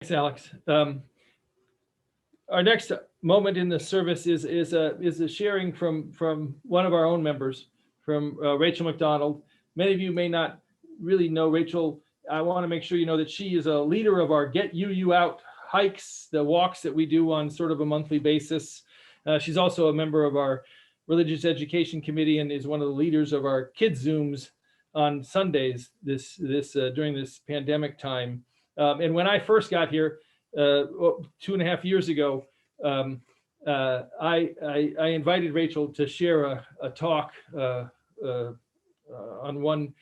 Thanks, Alex. Our next moment in the service is a sharing from one of our own members, from Rachel McDonald. Many of you may not really know Rachel. I want to make sure you know that she is a leader of our Get You Out hikes, the walks that we do on sort of a monthly basis. She's also a member of our Religious Education Committee and is one of the leaders of our Kids Zooms on Sundays during this pandemic time. And when I first got here 2.5 years ago, I invited Rachel to share a talk on one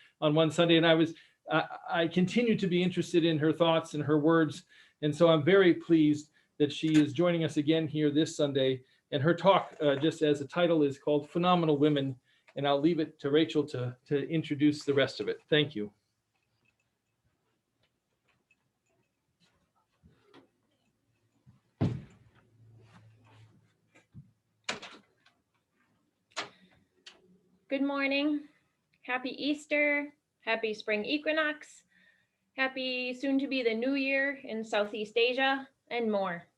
Sunday, and I continue to be interested in her thoughts and her words, and so I'm very pleased that she is joining us again here this Sunday. And her talk, just as the title is, called "Phenomenal Women," and I'll leave it to Rachel to introduce the rest of it. Thank you. Good morning. Happy Easter. Happy spring equinox. Happy soon to be the new year in Southeast Asia and more.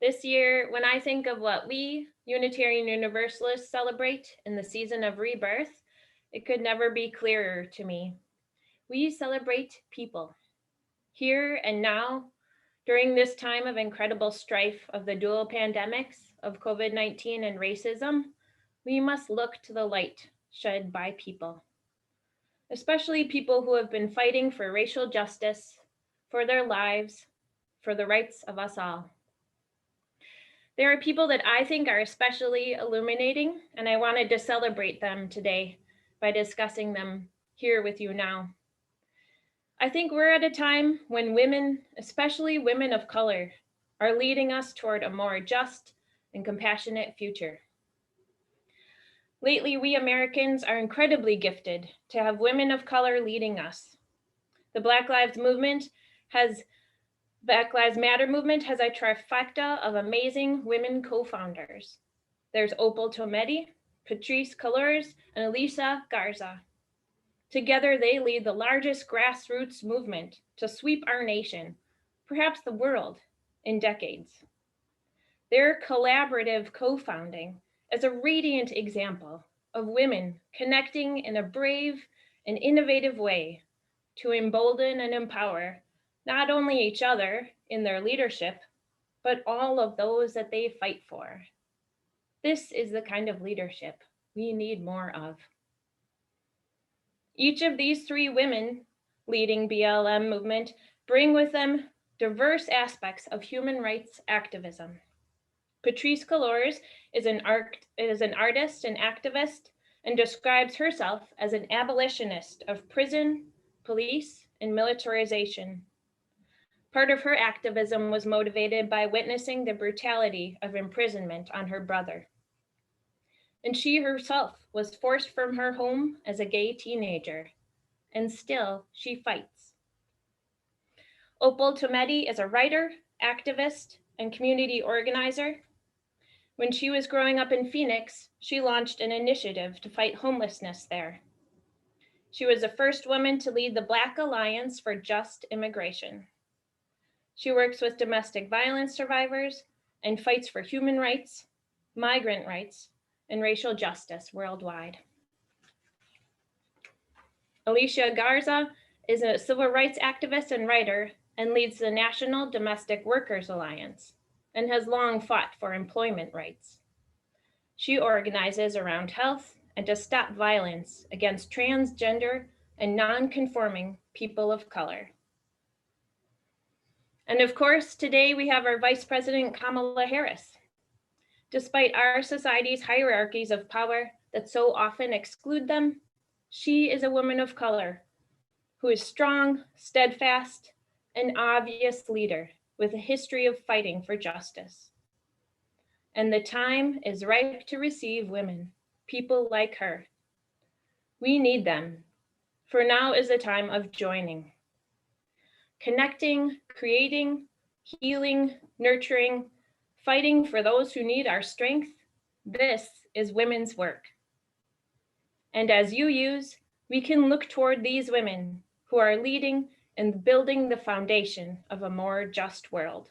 This year, when I think of what we Unitarian Universalists celebrate in the season of rebirth, it could never be clearer to me. We celebrate people. Here and now, during this time of incredible strife of the dual pandemics of COVID-19 and racism, we must look to the light shed by people, especially people who have been fighting for racial justice, for their lives, for the rights of us all. There are people that I think are especially illuminating, and I wanted to celebrate them today by discussing them here with you now. I think we're at a time when women, especially women of color, are leading us toward a more just and compassionate future. Lately, we Americans are incredibly gifted to have women of color leading us. The Black Lives Matter movement has a trifecta of amazing women co-founders. There's Opal Tometi, Patrisse Cullors, and Alicia Garza. Together, they lead the largest grassroots movement to sweep our nation, perhaps the world, in decades. Their collaborative co-founding is a radiant example of women connecting in a brave and innovative way to embolden and empower not only each other in their leadership, but all of those that they fight for. This is the kind of leadership we need more of. Each of these three women leading BLM movement bring with them diverse aspects of human rights activism. Patrisse Cullors is an artist and activist and describes herself as an abolitionist of prison, police, and militarization. Part of her activism was motivated by witnessing the brutality of imprisonment on her brother. And she herself was forced from her home as a gay teenager, and still she fights. Opal Tometi is a writer, activist, and community organizer. When she was growing up in Phoenix, she launched an initiative to fight homelessness there. She was the first woman to lead the Black Alliance for Just Immigration. She works with domestic violence survivors and fights for human rights, migrant rights, and racial justice worldwide. Alicia Garza is a civil rights activist and writer and leads the National Domestic Workers Alliance and has long fought for employment rights. She organizes around health and to stop violence against transgender and non-conforming people of color. And of course, today we have our Vice President Kamala Harris. Despite our society's hierarchies of power that so often exclude them, she is a woman of color who is strong, steadfast, an obvious leader with a history of fighting for justice. And the time is ripe to receive women, people like her. We need them, for now is the time of joining. Connecting, creating, healing, nurturing, fighting for those who need our strength. This is women's work. And as you use, we can look toward these women who are leading and building the foundation of a more just world.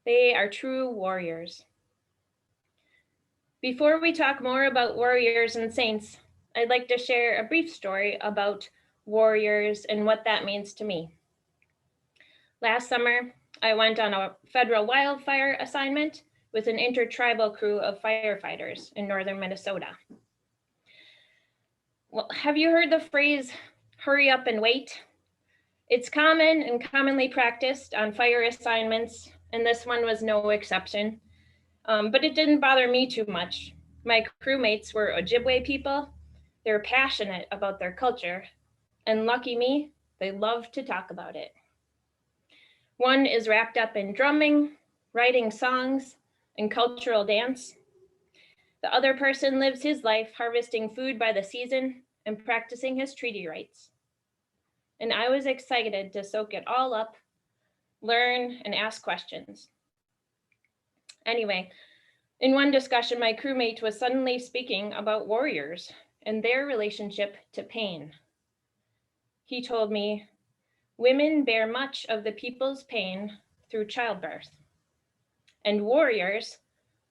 They are true warriors. Before we talk more about warriors and saints, I'd like to share a brief story about warriors and what that means to me. Last summer, I went on a federal wildfire assignment with an intertribal crew of firefighters in northern Minnesota. Well, have you heard the phrase, hurry up and wait? It's common and commonly practiced on fire assignments, and this one was no exception. But it didn't bother me too much. My crewmates were Ojibwe people. They were passionate about their culture, and lucky me, they loved to talk about it. One is wrapped up in drumming, writing songs, and cultural dance. The other person lives his life harvesting food by the season and practicing his treaty rights. And I was excited to soak it all up, learn, and ask questions. Anyway, in one discussion, my crewmate was suddenly speaking about warriors and their relationship to pain. He told me, women bear much of the people's pain through childbirth, and warriors,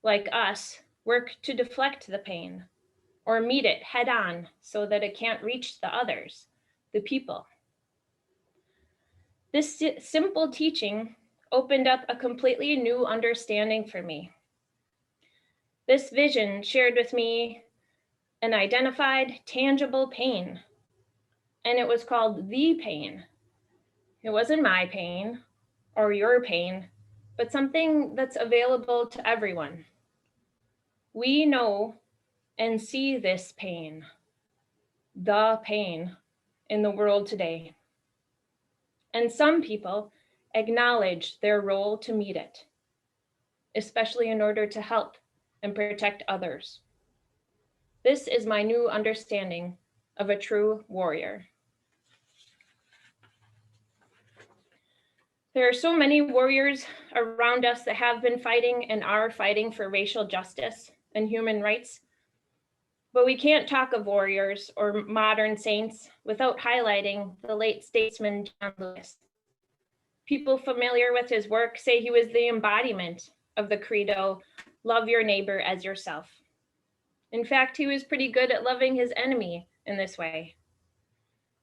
like us, work to deflect the pain or meet it head on so that it can't reach the others, the people. This simple teaching opened up a completely new understanding for me. This vision shared with me an identified, tangible pain, and it was called the pain. It wasn't my pain or your pain, but something that's available to everyone. We know and see this pain, the pain in the world today. And some people acknowledge their role to meet it, especially in order to help and protect others. This is my new understanding of a true warrior. There are so many warriors around us that have been fighting and are fighting for racial justice and human rights. But we can't talk of warriors or modern saints without highlighting the late statesman John Lewis. People familiar with his work say he was the embodiment of the credo, love your neighbor as yourself. In fact, he was pretty good at loving his enemy in this way.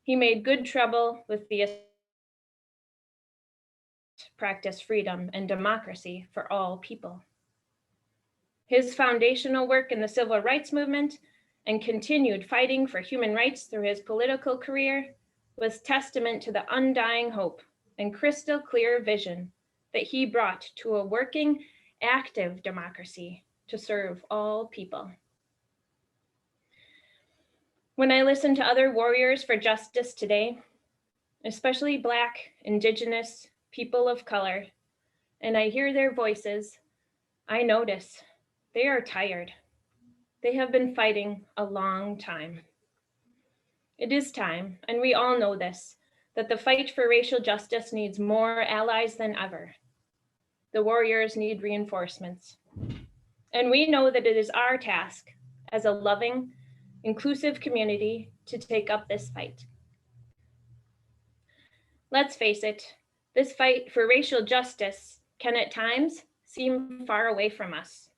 He made good trouble with the practice freedom and democracy for all people. His foundational work in the civil rights movement and continued fighting for human rights through his political career was testament to the undying hope and crystal clear vision that he brought to a working, active democracy to serve all people. When I listen to other warriors for justice today, especially Black, Indigenous, people of color, and I hear their voices, I notice they are tired. They have been fighting a long time. It is time, and we all know this, that the fight for racial justice needs more allies than ever. The warriors need reinforcements. And we know that it is our task as a loving, inclusive community to take up this fight. Let's face it, this fight for racial justice can at times seem far away from us.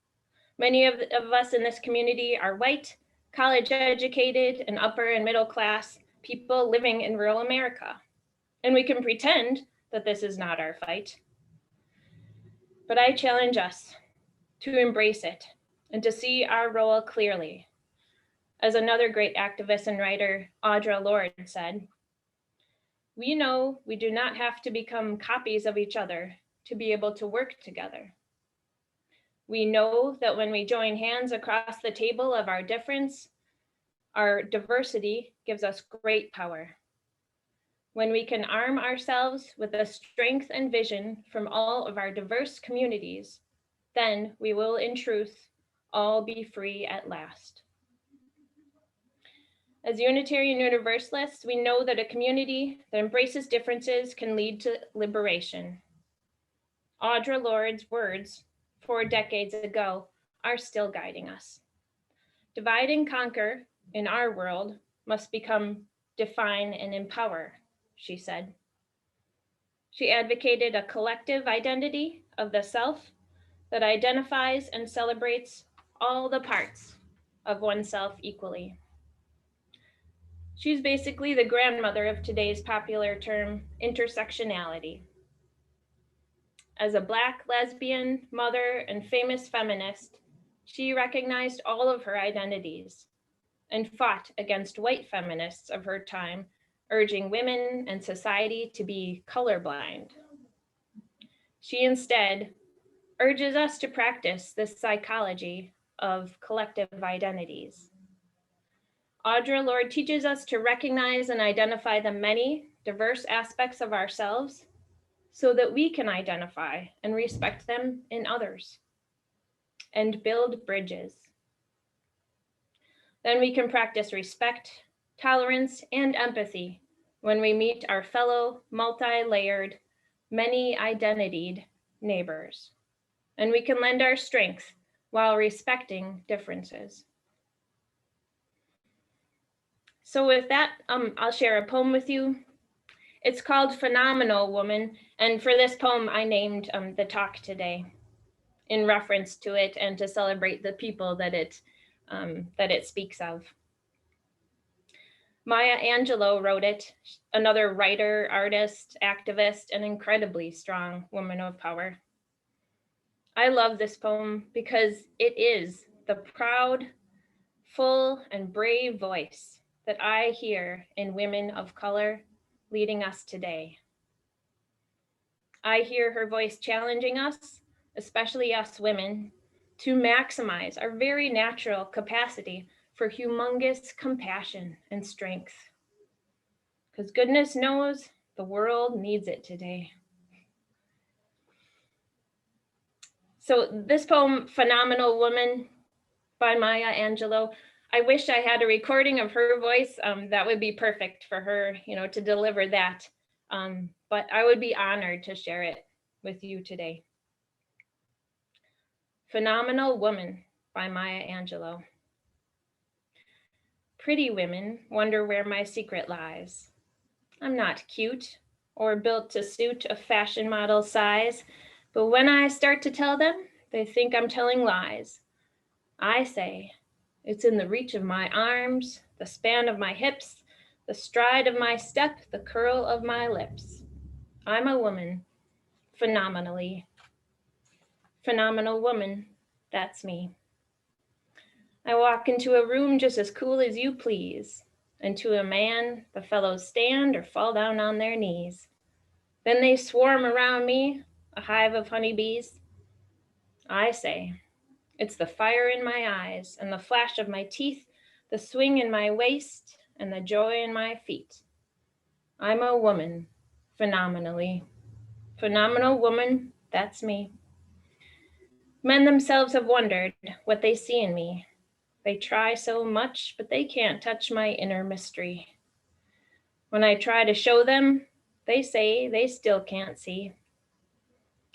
Many of us in this community are white, college educated, and upper and middle class people living in rural America. And we can pretend that this is not our fight. But I challenge us to embrace it and to see our role clearly. As another great activist and writer, Audre Lorde, said, we know we do not have to become copies of each other to be able to work together. We know that when we join hands across the table of our difference, our diversity gives us great power. When we can arm ourselves with the strength and vision from all of our diverse communities, then we will in truth all be free at last. As Unitarian Universalists, we know that a community that embraces differences can lead to liberation. Audre Lorde's words 4 decades ago are still guiding us. Divide and conquer in our world must become define and empower, she said. She advocated a collective identity of the self that identifies and celebrates all the parts of oneself equally. She's basically the grandmother of today's popular term, intersectionality. As a Black lesbian, mother, and famous feminist, she recognized all of her identities and fought against white feminists of her time, urging women and society to be colorblind. She instead urges us to practice this psychology of collective identities. Audre Lorde teaches us to recognize and identify the many diverse aspects of ourselves so that we can identify and respect them in others and build bridges. Then we can practice respect, tolerance, and empathy when we meet our fellow multi-layered, many-identitied neighbors. And we can lend our strength while respecting differences. So with that, I'll share a poem with you. It's called Phenomenal Woman, and for this poem, I named the talk today in reference to it and to celebrate the people that it speaks of. Maya Angelou wrote it, another writer, artist, activist, and incredibly strong woman of power. I love this poem because it is the proud, full, and brave voice that I hear in women of color leading us today. I hear her voice challenging us, especially us women, to maximize our very natural capacity for humongous compassion and strength. Because goodness knows the world needs it today. So this poem, Phenomenal Woman by Maya Angelou, I wish I had a recording of her voice. That would be perfect for her, to deliver that. But I would be honored to share it with you today. Phenomenal Woman by Maya Angelou. Pretty women wonder where my secret lies. I'm not cute or built to suit a fashion model size, but when I start to tell them, they think I'm telling lies. I say, it's in the reach of my arms, the span of my hips, the stride of my step, the curl of my lips. I'm a woman, phenomenally. Phenomenal woman, that's me. I walk into a room just as cool as you please, and to a man, the fellows stand or fall down on their knees. Then they swarm around me, a hive of honeybees. I say, it's the fire in my eyes and the flash of my teeth, the swing in my waist and the joy in my feet. I'm a woman, phenomenally. Phenomenal woman, that's me. Men themselves have wondered what they see in me. They try so much, but they can't touch my inner mystery. When I try to show them, they say they still can't see.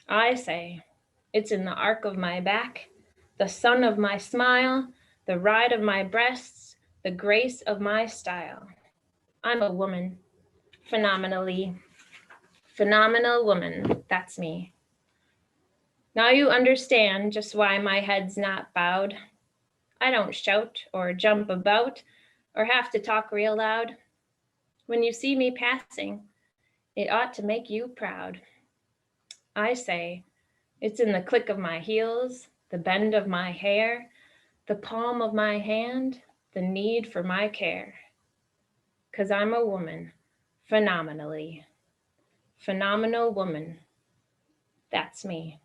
I say, it's in the arc of my back, the sun of my smile, the ride of my breasts, the grace of my style. I'm a woman, phenomenally. Phenomenal woman, that's me. Now you understand just why my head's not bowed. I don't shout or jump about or have to talk real loud. When you see me passing, it ought to make you proud. I say, it's in the click of my heels, the bend of my hair, the palm of my hand, the need for my care. 'Cause I'm a woman, phenomenally. Phenomenal woman, that's me.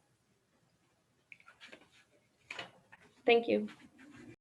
Thank you.